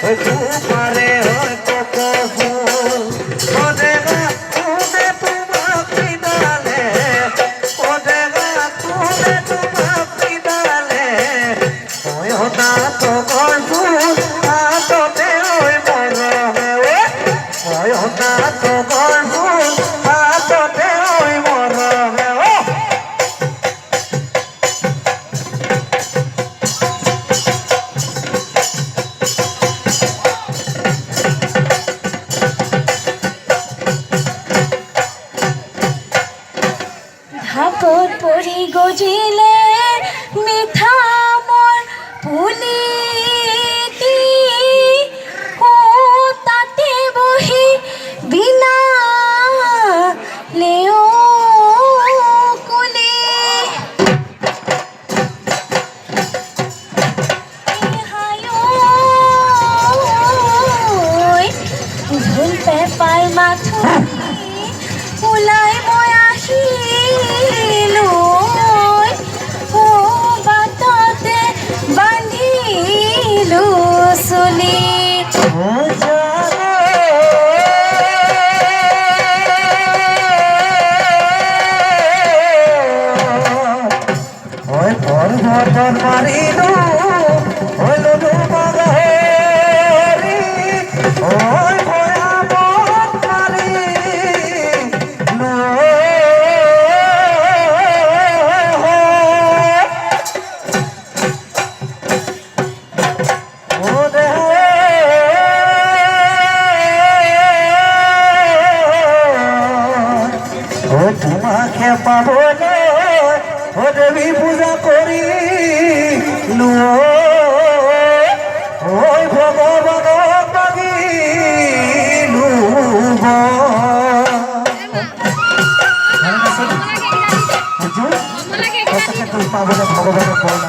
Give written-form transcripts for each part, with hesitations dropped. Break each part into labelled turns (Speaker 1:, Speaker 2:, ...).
Speaker 1: तुम्हारे कोको फूल ओदेगा तूने तुम्हारी डाले ओदेगा तूने तुम्हारी डाले ओय होता तो गोल फूल तो ते ओय मरो है ओय होता तो गोल फूल तो ते ओय मरो है
Speaker 2: ধাপত পৰি গজিলে মিঠা মোৰ পুলিটি তাতে বহি বিনা লেও কুলি ঢোল পেপাৰ মাথো ওলাই মই আহিলো বাটতে বান্ধিলো চুলি
Speaker 1: মারিলো হইল মগহেরি ওই ভয়াবহ মারিলো তোমাকে পাবলে ও দেবী পূজা করি ওই ভগবান মাগি পাবলে ভগবানের বল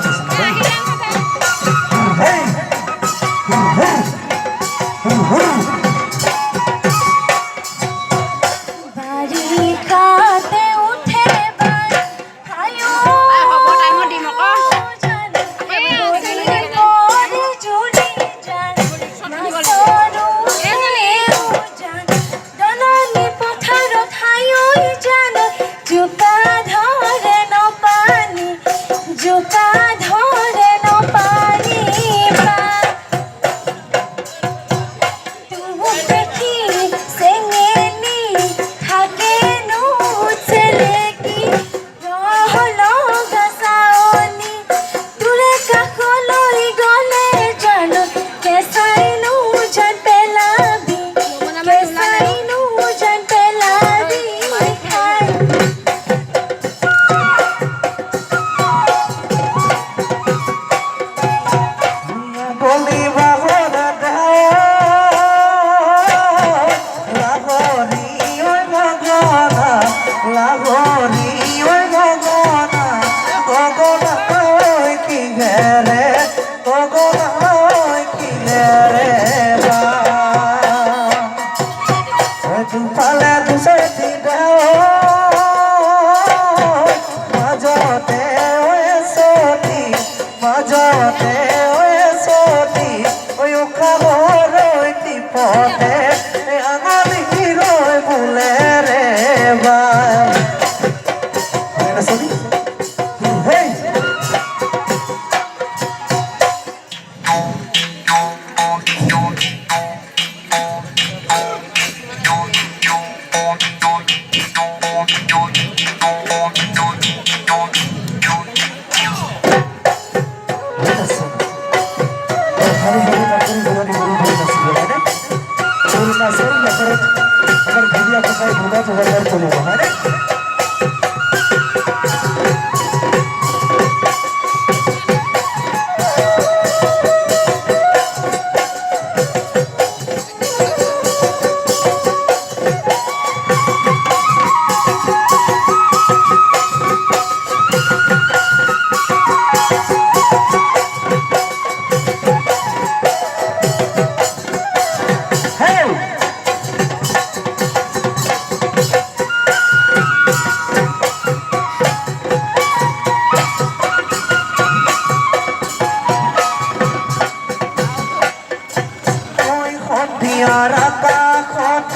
Speaker 1: বিয়াৰ আকাশত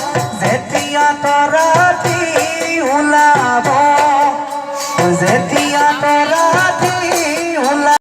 Speaker 1: যেতিয়া তৰাটি ওলাব যেতিয়া